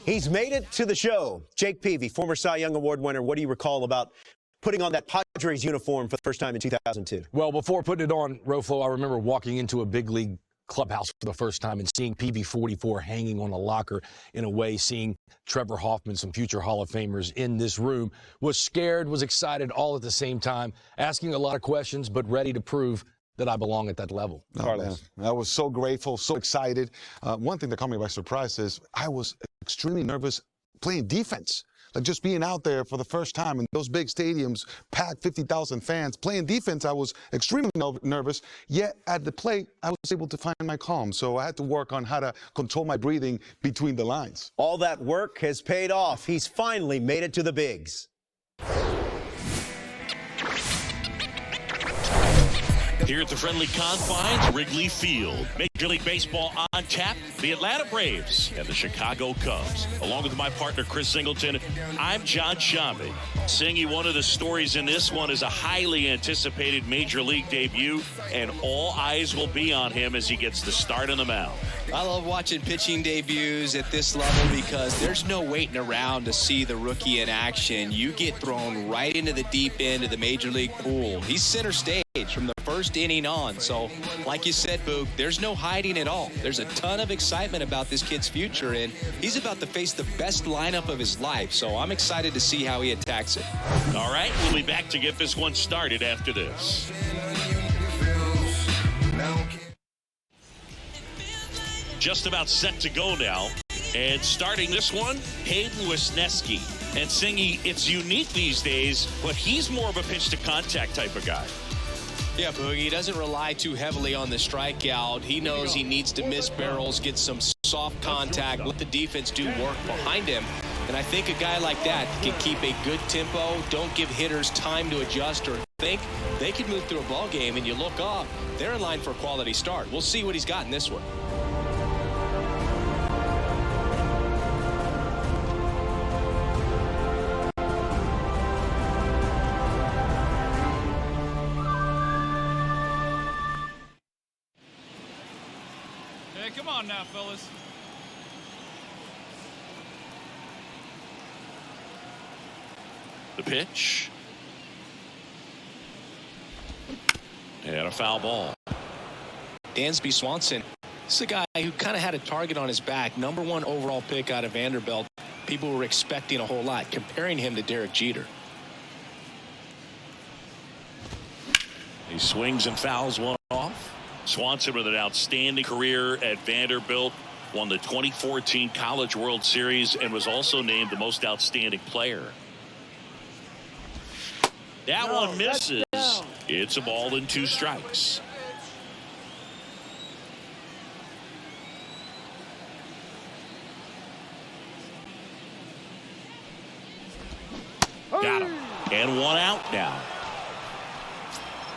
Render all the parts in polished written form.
He's made it to the show. Jake Peavy, former Cy Young Award winner. What do you recall about putting on that Padres uniform for the first time in 2002? Well, before putting it on, Roflo, I remember walking into a big league clubhouse for the first time and seeing PV 44 hanging on a locker. In a way, seeing Trevor Hoffman, some future Hall of Famers in this room. Was scared, was excited all at the same time, asking a lot of questions, but ready to prove that I belong at that level. Carlos. I was so grateful, so excited. One thing that caught me by surprise is I was extremely nervous playing defense. Like just being out there for the first time in those big stadiums, packed 50,000 fans, playing defense, I was extremely nervous. Yet at the plate, I was able to find my calm. So I had to work on how to control my breathing between the lines. All that work has paid off. He's finally made it to the bigs. Here at the friendly confines, Wrigley Field. Major League Baseball on tap, the Atlanta Braves and the Chicago Cubs. Along with my partner, Chris Singleton, I'm John Shambi. Singy, one of the stories in this one is a highly anticipated Major League debut, and all eyes will be on him as he gets the start on the mound. I love watching pitching debuts at this level because there's no waiting around to see the rookie in action. You get thrown right into the deep end of the Major League pool. He's center stage from the first inning on. So, like you said, Boog, there's no hiding at all. There's a ton of excitement about this kid's future, and he's about to face the best lineup of his life. So I'm excited to see how he attacks it. All right, we'll be back to get this one started after this. Just about set to go now. And starting this one, Hayden Wesneski. And Singy, it's unique these days, but he's more of a pitch-to-contact type of guy. Yeah, Boogie, he doesn't rely too heavily on the strikeout. He knows he needs to miss barrels, get some soft contact, let the defense do work behind him. And I think a guy like that can keep a good tempo, don't give hitters time to adjust or think. They can move through a ball game, and you look up, they're in line for a quality start. We'll see what he's got in this one. Come on now, fellas. The pitch. And a foul ball. Dansby Swanson. This is a guy who kind of had a target on his back. #1 overall pick out of Vanderbilt. People were expecting a whole lot, comparing him to Derek Jeter. He swings and fouls one off. Swanson with an outstanding career at Vanderbilt, won the 2014 College World Series and was also named the most outstanding player. That one misses. It's a ball and 2 strikes. Got him. And 1 out now.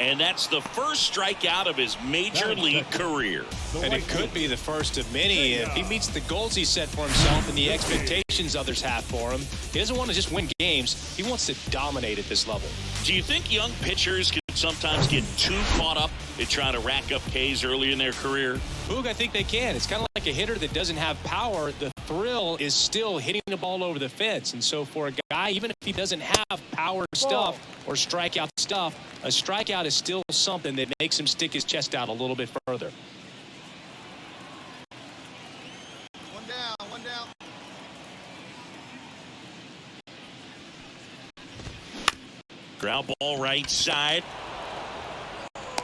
And that's the first strikeout of his Major League career. And it could be the first of many if he meets the goals he set for himself and the expectations others have for him. He doesn't want to just win games. He wants to dominate at this level. Do you think young pitchers can sometimes get too caught up in trying to rack up Ks early in their career? Boog, I think they can. It's kind of like a hitter that doesn't have power. The thrill is still hitting the ball over the fence. And so for a guy, even if he doesn't have power stuff or strikeout stuff, a strikeout is still something that makes him stick his chest out a little bit further. One down. Ground ball right side.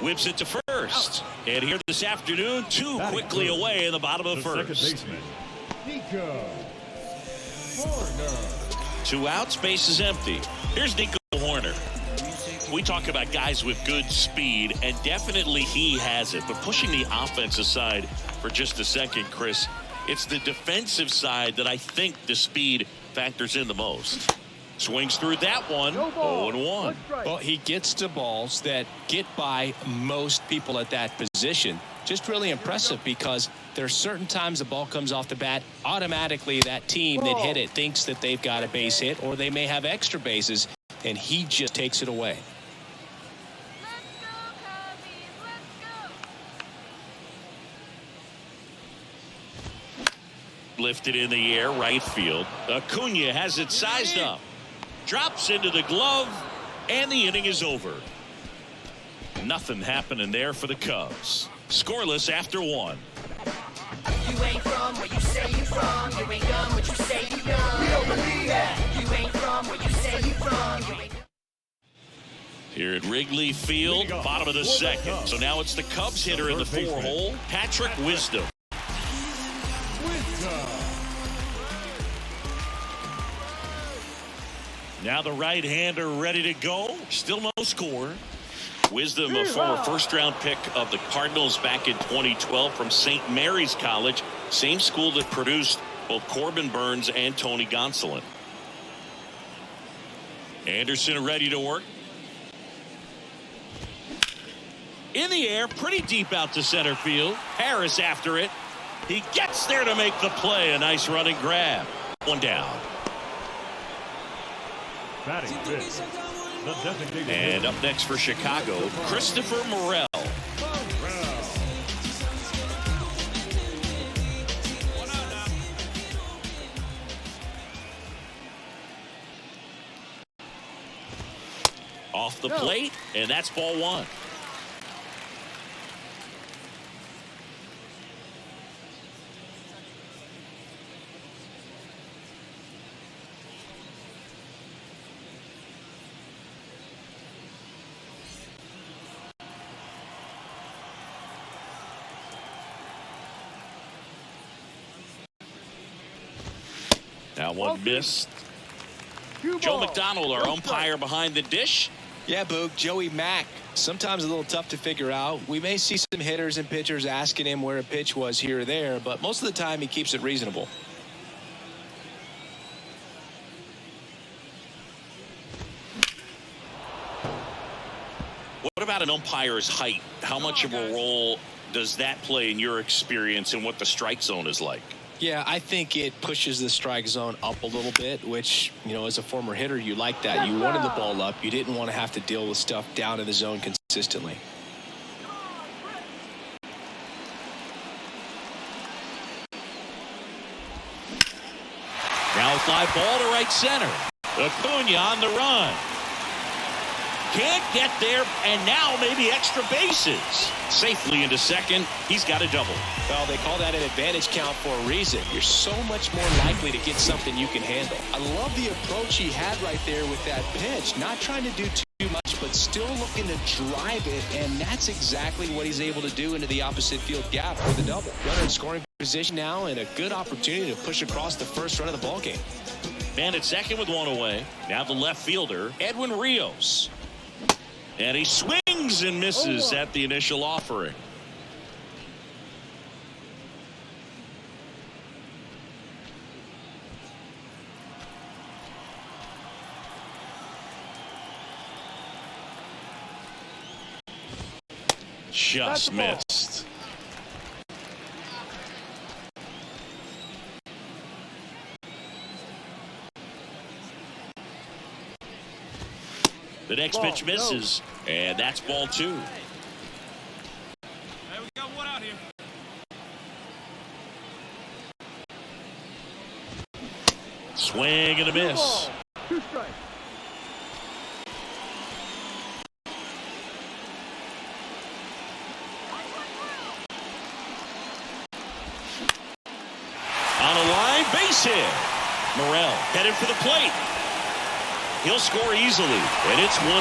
Whips it to first. And here this afternoon, 2 quickly away in the bottom of first. 2 outs, base is empty. Here's Nico Horner. We talk about guys with good speed, and definitely he has it. But pushing the offensive side for just a second, Chris, it's the defensive side that I think the speed factors in the most. Swings through that one, 0-1. Well, he gets to balls that get by most people at that position. Just really impressive because there's certain times the ball comes off the bat, automatically that team that hit it thinks that they've got a base hit or they may have extra bases, and he just takes it away. Lifted in the air, right field. Acuna has it sized up. Drops into the glove, and the inning is over. Nothing happening there for the Cubs. Scoreless after 1. You ain't from where you say you from. You ain't done what you say you done. We don't believe that. You ain't from where you say you from. You ain't. Here at Wrigley Field, bottom of the second. So now it's the Cubs hitter in the 4-hole, Patrick Wisdom. Now the right-hander ready to go. Still no score. Wisdom, a former first-round pick of the Cardinals back in 2012 from St. Mary's College, same school that produced both Corbin Burns and Tony Gonsolin. Anderson ready to work. In the air, pretty deep out to center field. Harris after it. He gets there to make the play. A nice running grab. One down. Batting fifth, the designated And up next for Chicago, Christopher Morel. Off the plate, and that's ball 1. Now one missed. Joe McDonald, our umpire behind the dish. Yeah, Boog, Joey Mack. Sometimes a little tough to figure out. We may see some hitters and pitchers asking him where a pitch was here or there, but most of the time he keeps it reasonable. What about an umpire's height? How much of a role does that play in your experience and what the strike zone is like? Yeah, I think it pushes the strike zone up a little bit, which, you know, as a former hitter, you like that. You wanted the ball up. You didn't want to have to deal with stuff down in the zone consistently. Now a fly ball to right center. Acuna on the run. Can't get there, and now maybe extra bases. Safely into second. He's got a double. Well, they call that an advantage count for a reason. You're so much more likely to get something you can handle. I love the approach he had right there with that pitch. Not trying to do too much, but still looking to drive it, and that's exactly what he's able to do into the opposite field gap for the double. Runner in scoring position now, and a good opportunity to push across the first run of the ballgame. Man at second with one away. Now the left fielder, Edwin Rios. And he swings and misses at the initial offering. Just missed. The next pitch misses, and that's ball 2. Hey, we got one out here. Swing and a miss. 2 strikes. On a line, base hit. Morel headed for the plate. He'll score easily, and it's 1-0.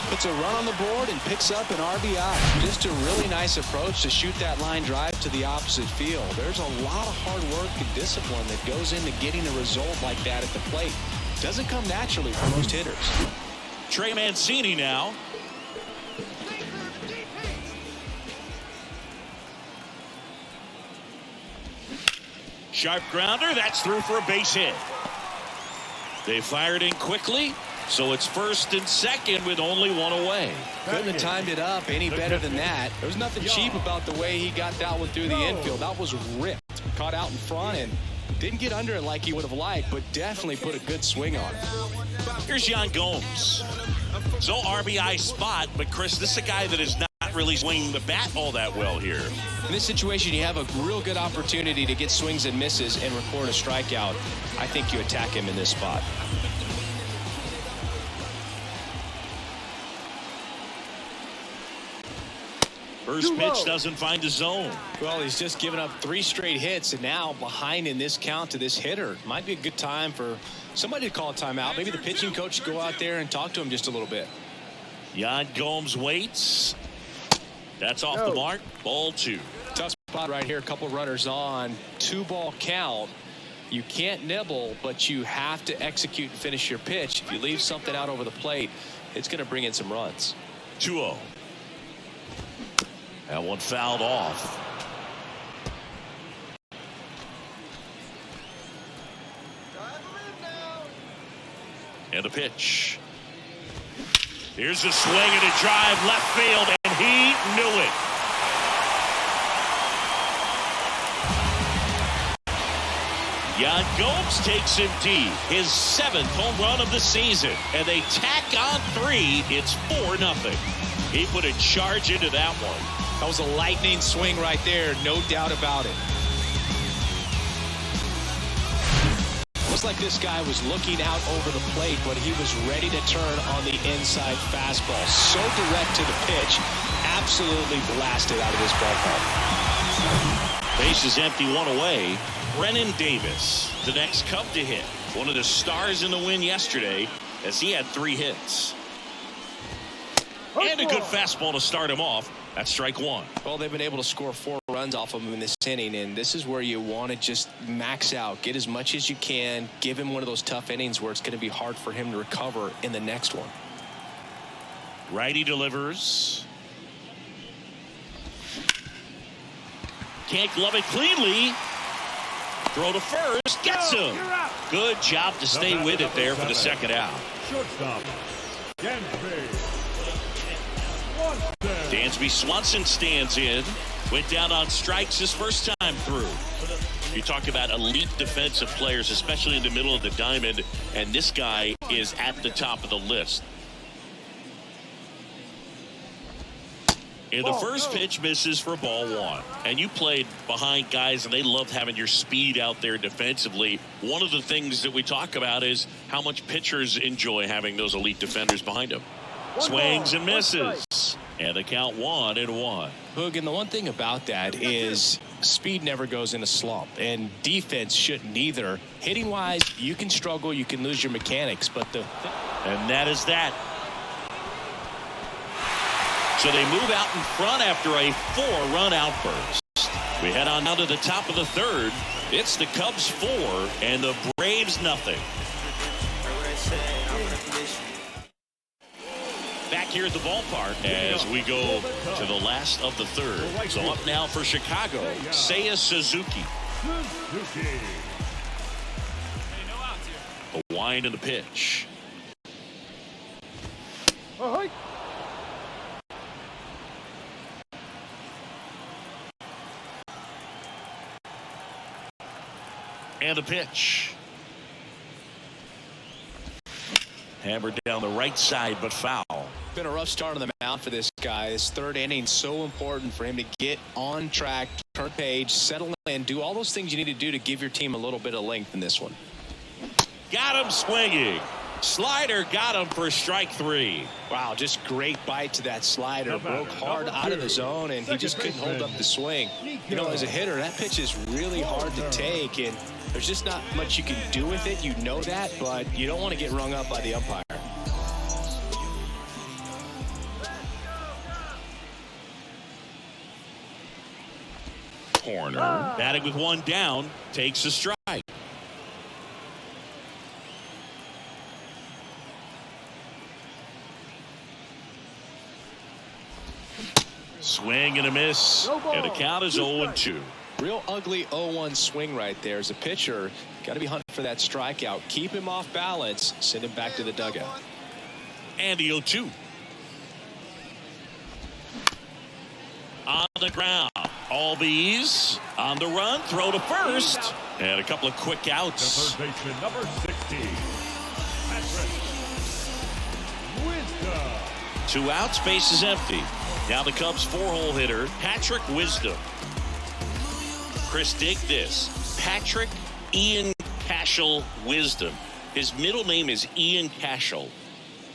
Puts a run on the board and picks up an RBI. Just a really nice approach to shoot that line drive to the opposite field. There's a lot of hard work and discipline that goes into getting a result like that at the plate. Doesn't come naturally for most hitters. Trey Mancini now. Sharp grounder, that's through for a base hit. They fired in quickly, so it's first and second with only one away. Couldn't have timed it up any better than that. There's nothing cheap about the way he got that one through the infield. That was ripped. Caught out in front and didn't get under it like he would have liked, but definitely put a good swing on it. Here's Yan Gomes. So RBI spot, but Chris, this is a guy that is not not really swinging the bat all that well here. In this situation, you have a real good opportunity to get swings and misses and record a strikeout. I think you attack him in this spot. First pitch doesn't find the zone. Well, he's just given up 3 straight hits, and now behind in this count to this hitter. Might be a good time for somebody to call a timeout. Maybe the pitching coach should go out there and talk to him just a little bit. Yan Gomes waits. That's off the mark. Ball 2. Tough spot right here. A couple runners on. 2-ball count. You can't nibble, but you have to execute and finish your pitch. If you leave something out over the plate, it's going to bring in some runs. 2-0. That one fouled off. And the pitch. Here's a swing and a drive left field, and he knew it. Yan Gomes takes him deep. His 7th home run of the season. And they tack on 3. It's 4-0. He put a charge into that one. That was a lightning swing right there, no doubt about it. Looks like this guy was looking out over the plate, but he was ready to turn on the inside fastball. So direct to the pitch, absolutely blasted out of this ballpark. Base is empty, 1 away. Brennan Davis, the next Cub to hit. One of the stars in the win yesterday, as he had 3 hits. And a good fastball to start him off. That's strike 1. Well, they've been able to score 4 runs off of him in this inning, and this is where you want to just max out, get as much as you can, give him one of those tough innings where it's going to be hard for him to recover in the next one. Righty delivers. Can't glove it cleanly. Throw to first. Gets him. Good job to stay with it there for the second out. Shortstop, Dansby Swanson stands in. Went down on strikes his first time through. You talk about elite defensive players, especially in the middle of the diamond, and this guy is at the top of the list. And the first pitch misses for ball 1. And you played behind guys, and they loved having your speed out there defensively. One of the things that we talk about is how much pitchers enjoy having those elite defenders behind them. Swings and misses. And the count 1-1. Hoog, and the one thing about that is speed never goes in a slump, and defense shouldn't either. Hitting wise, you can struggle, you can lose your mechanics, but and that is that. So they move out in front after a 4-run outburst. We head on down to the top of the 3rd. It's the Cubs 4 and the Braves nothing. Back here at the ballpark as we go to the last of the 3rd. So up now for Chicago, Seiya Suzuki. A wind in the pitch. And a pitch. Hammered down the right side, but foul. Been a rough start on the mound for this guy. This 3rd inning, so important for him to get on track, turn page, settle in, do all those things you need to do to give your team a little bit of length in this one. Got him swinging. Slider got him for strike 3. Wow, just great bite to that slider. Broke hard out of the zone, and he just couldn't hold up the swing. You know, as a hitter, that pitch is really hard to take, and there's just not much you can do with it. You know that, but you don't want to get rung up by the umpire. Corner, batting with 1 down, takes a strike. Swing and a miss, and the count is 0-2. Real ugly 0-1 swing right there. As a pitcher, got to be hunting for that strikeout. Keep him off balance, send him back to the dugout. And the 0-2. On the ground, Albies on the run, throw to first, and a couple of quick outs. third baseman, number 60, Patrick Wisdom. 2 outs, base is empty. Now the Cubs four-hole hitter, Patrick Wisdom. Chris, dig this. Patrick Ian Cashel Wisdom. His middle name is Ian Cashel.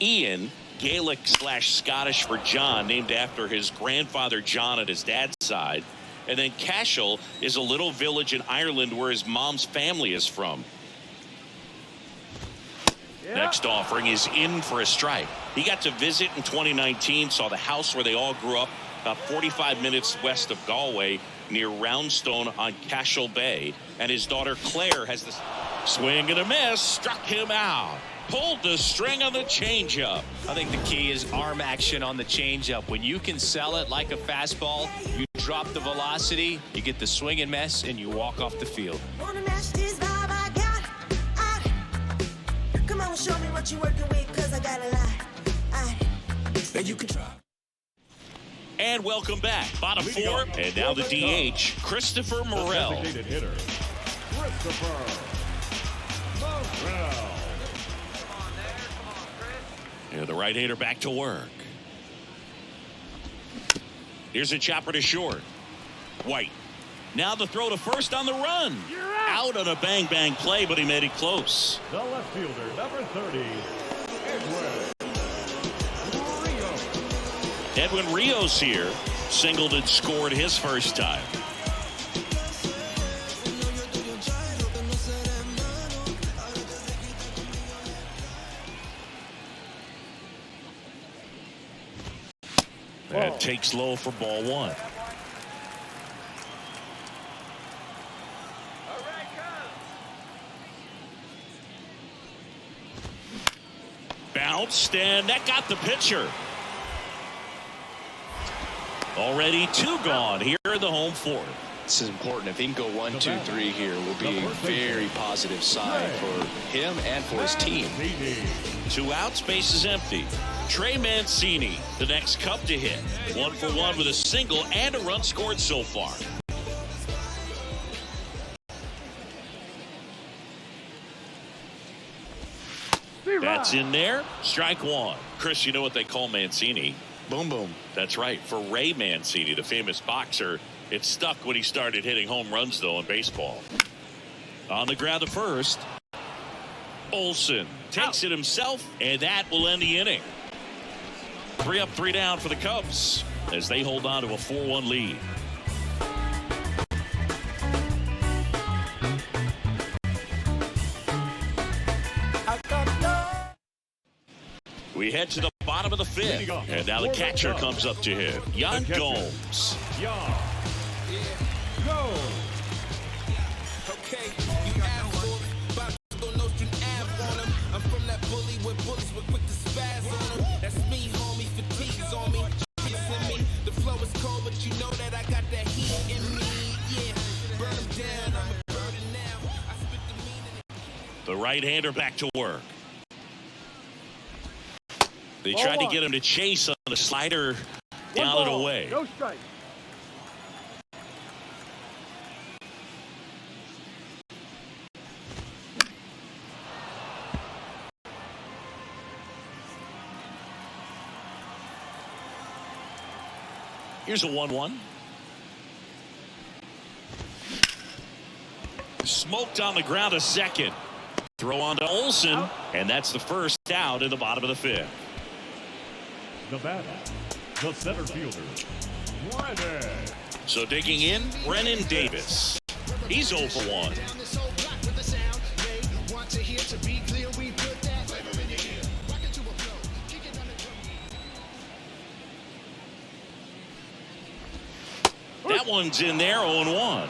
Ian, Gaelic/Scottish for John, named after his grandfather John at his dad's side. And then Cashel is a little village in Ireland where his mom's family is from. Next offering is in for a strike. He got to visit in 2019, saw the house where they all grew up, about 45 minutes west of Galway, near Roundstone on Cashel Bay. And his daughter Claire has this swing and a miss, struck him out. Pulled the string on the changeup. I think the key is arm action on the changeup. When you can sell it like a fastball, you drop the velocity, you get the swing and miss, and you walk off the field. Come on, show me what you're working with, cause I got a lot. And you can try. And welcome back. Bottom four, and now the DH, Christopher Morel. Designated hitter, Christopher Morel. Yeah, the right-hander back to work. Here's a chopper to short. White. Now the throw to first on the run. Out on a bang-bang play, but he made it close. The left fielder, number 30, Edwin Rios. Edwin Rios here. Singled and scored his first time. That takes low for ball one. Bounced, and that got the pitcher. Already two gone here in the home fourth. This is important. If he can go 1, 2, 3 here, will be a very positive sign for him and for his team. 2 outs, base is empty. Trey Mancini, the next Cub to hit. 1 for 1 with a single and a run scored so far. That's in there. Strike one. Chris, you know what they call Mancini? Boom, boom. That's right. For Ray Mancini, the famous boxer, it stuck when he started hitting home runs, though, in baseball. On the ground to first. Olsen takes it himself, and that will end the inning. 3 up, 3 down for the Cubs as they hold on to a 4-1 lead. We head to the bottom of the 5th, and now the catcher comes up to him, Yan Gomes. Yan Gomes. Okay, you asked for it, about to go Nostrand Ave on him. I'm from that bully where bullies were quick to spaz on him. That's me, homie, fatigue's on me. Me. The flow is cold, but you know that I got that heat in me. Yeah, burn them down, I'm a burden now. I spit the meaning. The right-hander back to work. They tried to get him to chase on the slider, down and away. No strike. Here's a 1-1. Smoked on the ground a second. Throw on to Olsen, and that's the first out in the bottom of the 5th. Nevada, the center fielder, Brennan. So digging in, Brennan Davis. He's 0 for 1. That one's in there, 0-1.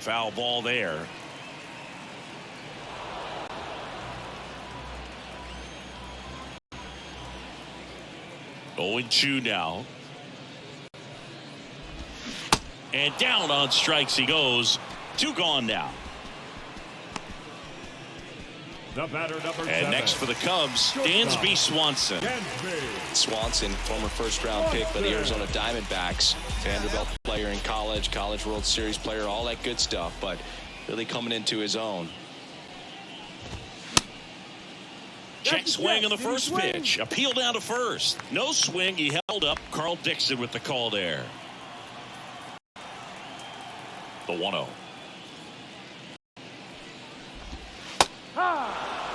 Foul ball there. Oh, 2 now. And down on strikes he goes. 2 gone now. The batter, number 7. And next for the Cubs, Dansby Swanson. Swanson, former first-round pick by the Arizona Diamondbacks. Vanderbilt player in college, College World Series player, all that good stuff, but really coming into his own. Check swing on the first pitch. Appeal down to first. No swing. He held up. Carl Dixon with the call there. The 1-0.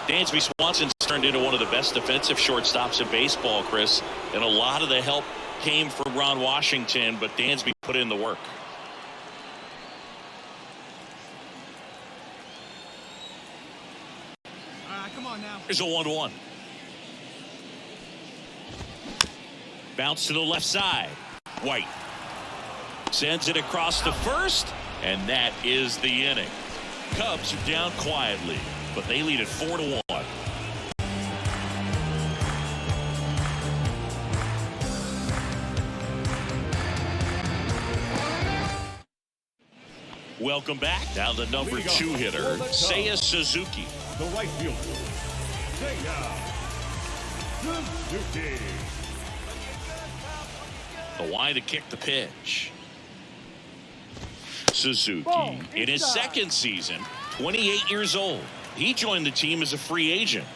Dansby Swanson's turned into one of the best defensive shortstops in baseball, Chris. And a lot of the help came from Ron Washington, but Dansby put in the work. Come on now. Here's a 1-1. Bounce to the left side. White sends it across to first, and that is the inning. Cubs are down quietly, but they lead at 4-1. Welcome back. Now the number 2 hitter, Seiya Suzuki. The right fielder, Seiya Suzuki. The line to kick the pitch. Suzuki in his second season, 28 years old. He joined the team as a free agent.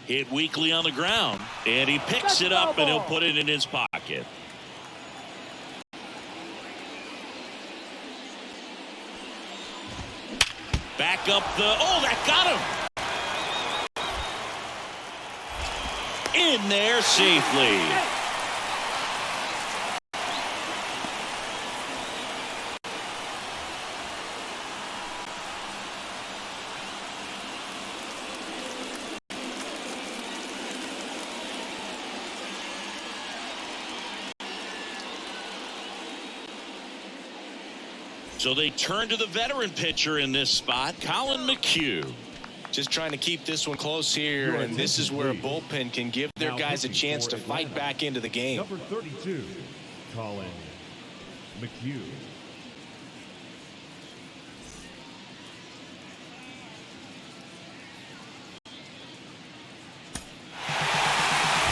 Hit weakly on the ground, and he picks it up and he'll put it in his pocket. Back up that got him. In there safely. So they turn to the veteran pitcher in this spot, Colin McHugh. Just trying to keep this one close here, and this is where a bullpen can give their guys a chance to fight back into the game. Number 32, Colin McHugh.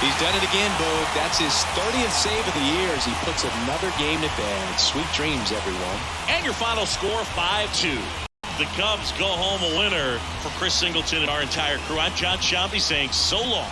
He's done it again, Boog. That's his 30th save of the year as he puts another game to bed. Sweet dreams, everyone. And your final score, 5-2. The Cubs go home a winner. For Chris Singleton and our entire crew, I'm John Shambi saying so long.